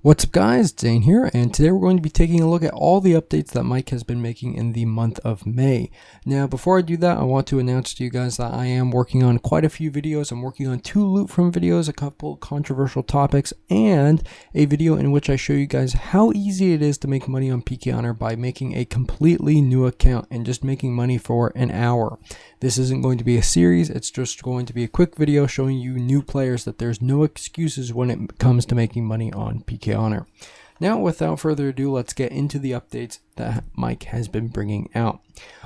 What's up guys, it's Ain here, and today we're going to be taking a look at all the updates that Mike has been making in the month of May. Now before I do that, I want to announce to you guys that I am working on quite a few videos. I'm working on 2 loot from videos, a couple controversial topics, and a video in which I show you guys how easy it is to make money on PkHonor by making a completely new account and just making money for an hour. This isn't going to be a series, it's just going to be a quick video showing you new players that there's no excuses when it comes to making money on PkHonor. Now, without further ado, let's get into the updates that Mike has been bringing out.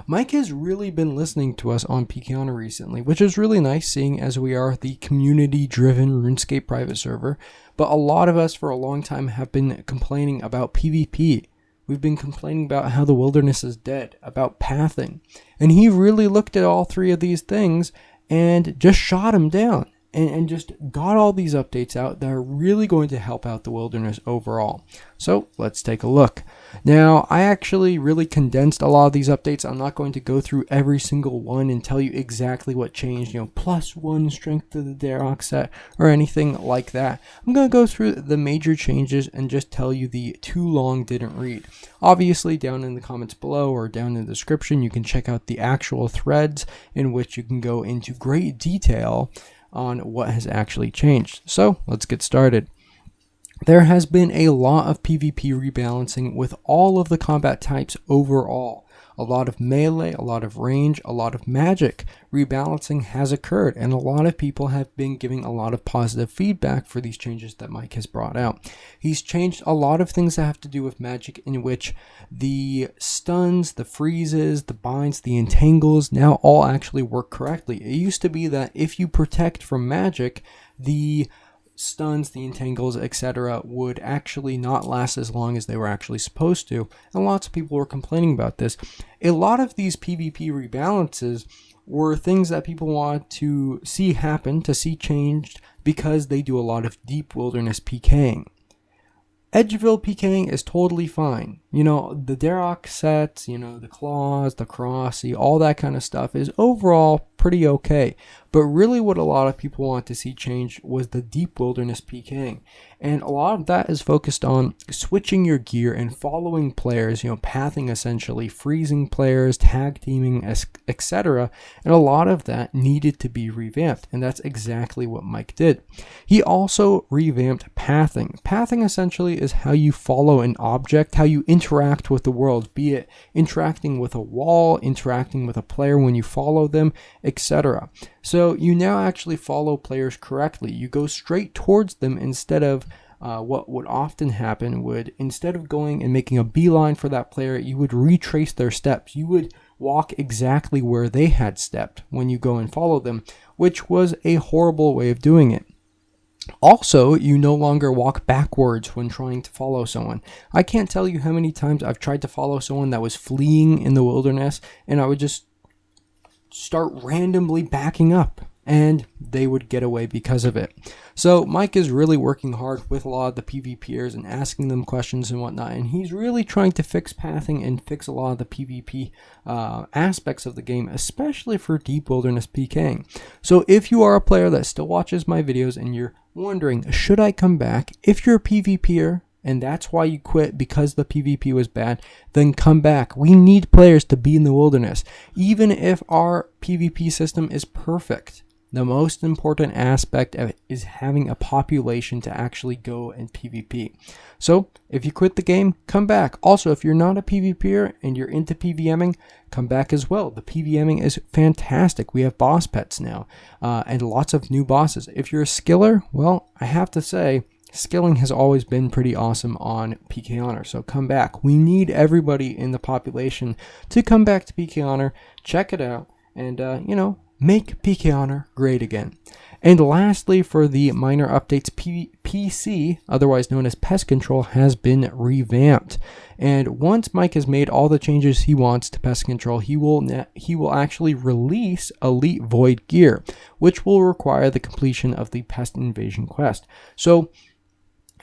Mike has really been listening to us on PkHonor recently, which is really nice seeing as we are the community-driven RuneScape private server, but a lot of us for a long time have been complaining about PvP. We've been complaining about how the wilderness is dead, about pathing, and he really looked at all 3 of these things and just shot them down and just got all these updates out that are really going to help out the wilderness overall. So let's take a look. Now, I actually really condensed a lot of these updates. I'm not going to go through every single one and tell you exactly what changed, +1 strength to the Darok set or anything like that. I'm going to go through the major changes and just tell you the too long didn't read. Obviously, down in the comments below or down in the description, you can check out the actual threads in which you can go into great detail on what has actually changed. So let's get started. There has been a lot of PvP rebalancing with all of the combat types overall. A lot of melee, a lot of range, a lot of magic rebalancing has occurred, and a lot of people have been giving a lot of positive feedback for these changes that Mike has brought out. He's changed a lot of things that have to do with magic, in which the stuns, the freezes, the binds, the entangles now all actually work correctly. It used to be that if you protect from magic, the stuns, the entangles, etc. would actually not last as long as they were actually supposed to, and lots of people were complaining about this. A lot of these PvP rebalances were things that people want to see happen, to see changed, because they do a lot of deep wilderness Pk'ing. Edgeville Pking is totally fine. The Darok sets, the claws, the crossy, all that kind of stuff is overall pretty okay. But really what a lot of people want to see change was the deep wilderness Pking. And a lot of that is focused on switching your gear and following players, pathing essentially, freezing players, tag teaming, etc. And a lot of that needed to be revamped. And that's exactly what Mike did. He also revamped pathing. Pathing essentially is how you follow an object, how you interact with the world, be it interacting with a wall, interacting with a player when you follow them, etc. So you now actually follow players correctly. You go straight towards them instead of what would often happen would, instead of going and making a beeline for that player, you would retrace their steps. You would walk exactly where they had stepped when you go and follow them, which was a horrible way of doing it. Also, you no longer walk backwards when trying to follow someone. I can't tell you how many times I've tried to follow someone that was fleeing in the wilderness, and I would just start randomly backing up, and they would get away because of it. So Mike is really working hard with a lot of the PvPers and asking them questions and whatnot, and he's really trying to fix pathing and fix a lot of the PvP aspects of the game, especially for deep wilderness Pking. So if you are a player that still watches my videos and you're wondering, should I come back? If you're a PvPer and that's why you quit, because the PvP was bad, then come back. We need players to be in the wilderness. Even if our PvP system is perfect, the most important aspect of it is having a population to actually go and PvP. So if you quit the game, come back. Also, if you're not a PvPer and you're into PVMing, come back as well. The PVMing is fantastic. We have boss pets now and lots of new bosses. If you're a skiller, well, I have to say, skilling has always been pretty awesome on PkHonor, so come back. We need everybody in the population to come back to PkHonor, check it out, and, make PkHonor great again. And lastly, for the minor updates, PC, otherwise known as pest control, has been revamped. And once Mike has made all the changes he wants to pest control, he will actually release Elite Void gear, which will require the completion of the Pest Invasion quest. So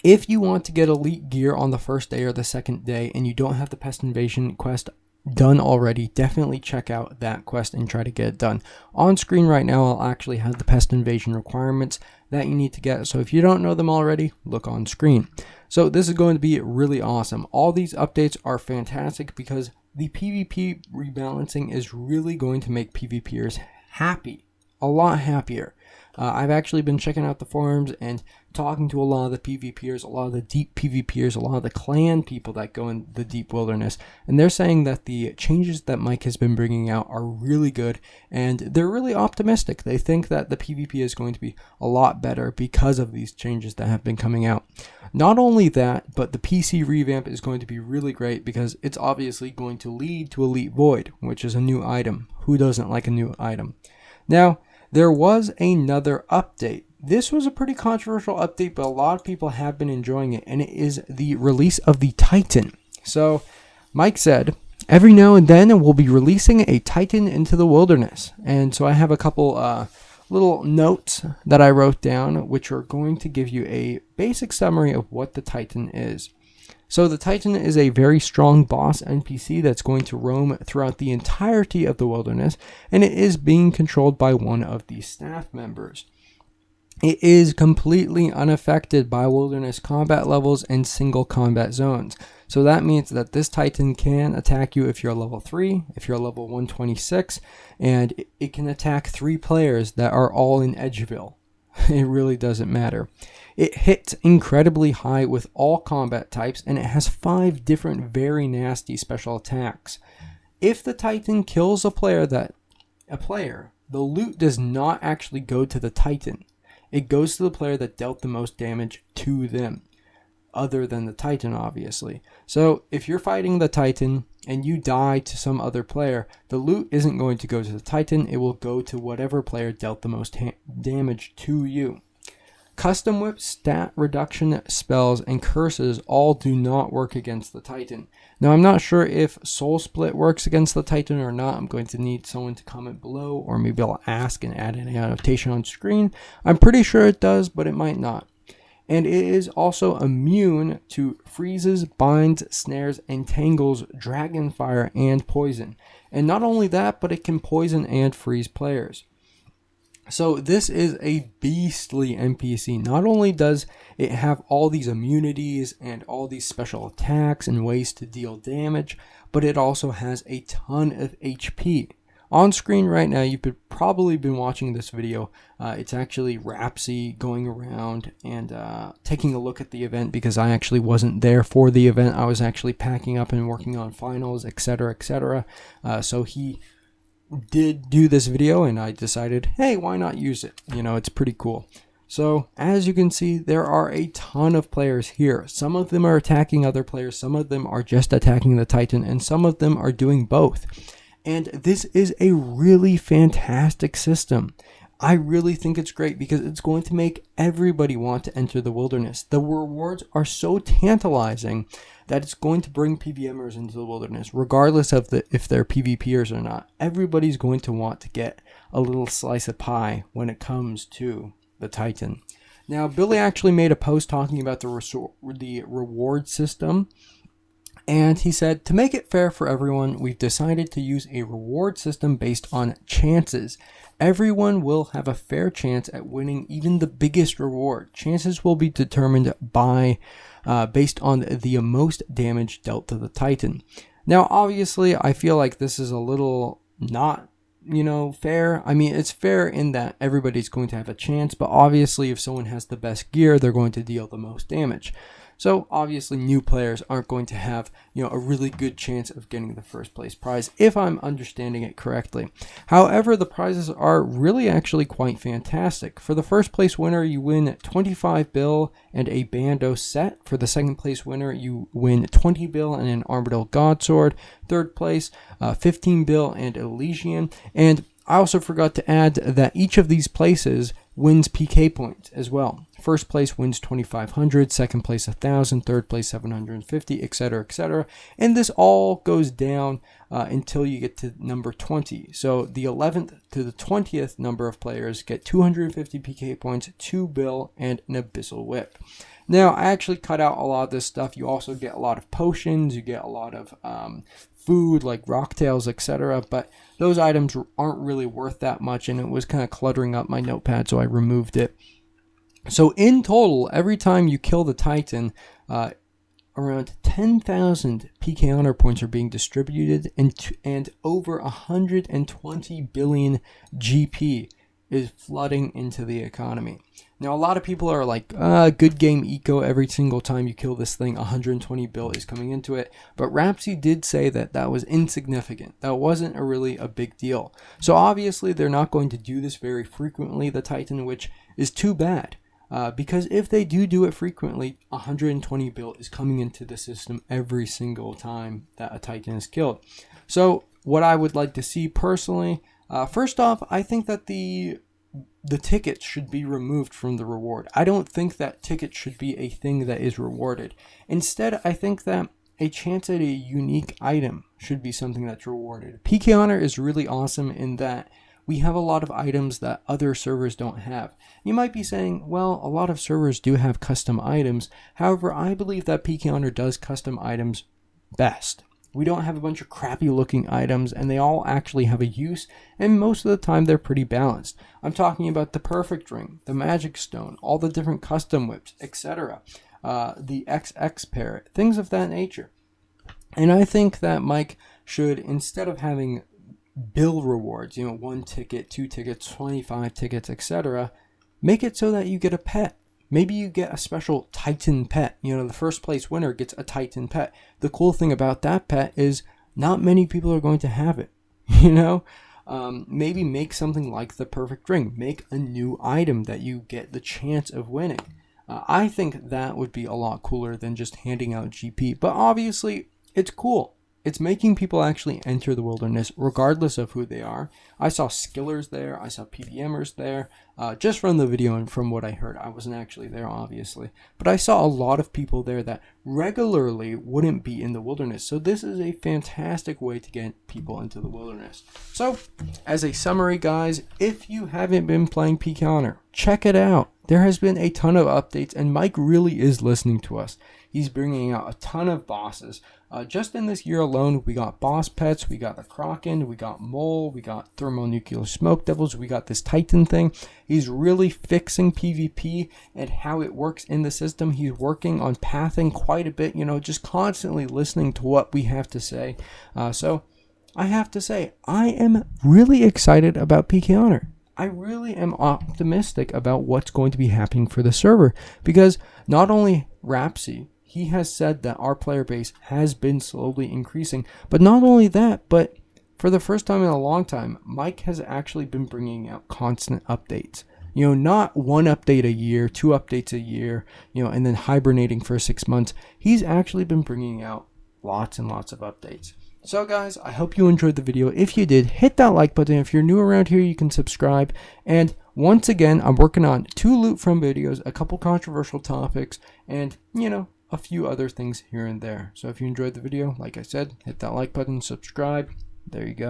if you want to get elite gear on the first day or the second day and you don't have the Pest Invasion quest done already, definitely check out that quest and try to get it done. On screen right now, I'll actually have the pest invasion requirements that you need to get. So if you don't know them already, look on screen. So this is going to be really awesome. All these updates are fantastic because the PvP rebalancing is really going to make PvPers happy, a lot happier. I've actually been checking out the forums and talking to a lot of the PvPers, a lot of the deep PvPers, a lot of the clan people that go in the deep wilderness, and they're saying that the changes that Mike has been bringing out are really good, and they're really optimistic. They think that the PvP is going to be a lot better because of these changes that have been coming out. Not only that, but the PC revamp is going to be really great because it's obviously going to lead to Elite Void, which is a new item. Who doesn't like a new item? Now, there was another update. This was a pretty controversial update, but a lot of people have been enjoying it, and it is the release of the Titan. So, Mike said, every now and then we'll be releasing a Titan into the wilderness. And so I have a couple little notes that I wrote down, which are going to give you a basic summary of what the Titan is. So the Titan is a very strong boss NPC that's going to roam throughout the entirety of the wilderness, and it is being controlled by one of the staff members. It is completely unaffected by wilderness combat levels and single combat zones. So that means that this Titan can attack you if you're level 3, if you're level 126, and it can attack 3 players that are all in Edgeville. It really doesn't matter. It hits incredibly high with all combat types, and it has 5 different very nasty special attacks. If the Titan kills a player, the loot does not actually go to the Titan. It goes to the player that dealt the most damage to them, other than the Titan, obviously. So if you're fighting the Titan and you die to some other player, the loot isn't going to go to the Titan. It will go to whatever player dealt the most damage to you. Custom Whip, stat reduction spells, and curses all do not work against the Titan. Now, I'm not sure if Soul Split works against the Titan or not. I'm going to need someone to comment below, or maybe I'll ask and add an annotation on screen. I'm pretty sure it does, but it might not. And it is also immune to freezes, binds, snares, entangles, dragonfire, and poison. And not only that, but it can poison and freeze players. So this is a beastly NPC. Not only does it have all these immunities and all these special attacks and ways to deal damage, but it also has a ton of HP. On screen right now, you've probably been watching this video. It's actually Rapsy going around and taking a look at the event, because I actually wasn't there for the event. I was actually packing up and working on finals, etc., etc. So he did do this video, and I decided, hey, why not use it? You know, it's pretty cool. So as you can see, there are a ton of players here. Some of them are attacking other players, some of them are just attacking the Titan, and some of them are doing both. And this is a really fantastic system. I really think it's great because it's going to make everybody want to enter the wilderness. The rewards are so tantalizing that it's going to bring PVMers into the wilderness, regardless of if they're PvPers or not. Everybody's going to want to get a little slice of pie when it comes to the Titan. Now, Billy actually made a post talking about the reward system. And he said, to make it fair for everyone, we've decided to use a reward system based on chances. Everyone will have a fair chance at winning even the biggest reward. Chances will be determined by based on the most damage dealt to the Titan. Now, obviously, I feel like this is a little not, fair. I mean, it's fair in that everybody's going to have a chance, but obviously if someone has the best gear, they're going to deal the most damage. So obviously new players aren't going to have, a really good chance of getting the first place prize, if I'm understanding it correctly. However, the prizes are really actually quite fantastic. For the first place winner, you win 25 bill and a Bando set. For the second place winner, you win 20 bill and an Armadillo Godsword. Third place, 15 bill and Elysian. And I also forgot to add that each of these places wins PK points as well. First place wins 2,500, second place 1,000, third place 750, etc., etc. And this all goes down until you get to number 20. So the 11th to the 20th number of players get 250 PK points, 2 bill, and an Abyssal Whip. Now, I actually cut out a lot of this stuff. You also get a lot of potions, you get a lot of food like rocktails, etc. But those items aren't really worth that much, and it was kind of cluttering up my notepad, so I removed it. So in total, every time you kill the Titan, around 10,000 PkHonor points are being distributed, and over 120 billion GP is flooding into the economy. Now, a lot of people are like, good game eco, every single time you kill this thing, 120 bill is coming into it. But Rapsy did say that that was insignificant. That wasn't really a big deal. So obviously, they're not going to do this very frequently, the Titan, which is too bad. Because if they do it frequently, 120 bill is coming into the system every single time that a Titan is killed. So what I would like to see personally, first off, I think that the tickets should be removed from the reward. I don't think that tickets should be a thing that is rewarded. Instead, I think that a chance at a unique item should be something that's rewarded. PkHonor is really awesome in that we have a lot of items that other servers don't have. You might be saying, well, a lot of servers do have custom items. However, I believe that PkHonor does custom items best. We don't have a bunch of crappy looking items, and they all actually have a use, and most of the time they're pretty balanced. I'm talking about the perfect ring, the magic stone, all the different custom whips, etc. The XX parrot, things of that nature. And I think that Mike should, instead of having bill rewards, 1 ticket, 2 tickets, 25 tickets, etc., make it so that you get a pet. Maybe you get a special Titan pet. The first place winner gets a Titan pet. The cool thing about that pet is not many people are going to have it. Maybe make something like the perfect ring. Make a new item that you get the chance of winning. I think that would be a lot cooler than just handing out GP. But obviously, it's cool. It's making people actually enter the wilderness regardless of who they are. I saw skillers there. I saw PBMers there. Just from the video and from what I heard. I wasn't actually there, obviously. But I saw a lot of people there that regularly wouldn't be in the wilderness. So this is a fantastic way to get people into the wilderness. So, as a summary, guys, if you haven't been playing PkHonor, check it out. There has been a ton of updates, and Mike really is listening to us. He's bringing out a ton of bosses. Just in this year alone, we got boss pets, we got the Kraken, we got Mole, we got thermonuclear smoke devils, we got this Titan thing. He's really fixing PvP and how it works in the system. He's working on pathing quite a bit, just constantly listening to what we have to say. So I have to say, I am really excited about PkHonor. I really am optimistic about what's going to be happening for the server, because not only Rapsy, he has said that our player base has been slowly increasing, but not only that, but for the first time in a long time, Mike has actually been bringing out constant updates. Not 1 update a year, 2 updates a year, and then hibernating for 6 months. He's actually been bringing out lots and lots of updates. So guys, I hope you enjoyed the video. If you did, hit that like button. If you're new around here, you can subscribe. And once again, I'm working on 2 loot from videos, a couple controversial topics, and, a few other things here and there. So if you enjoyed the video, like I said, hit that like button, subscribe. There you go.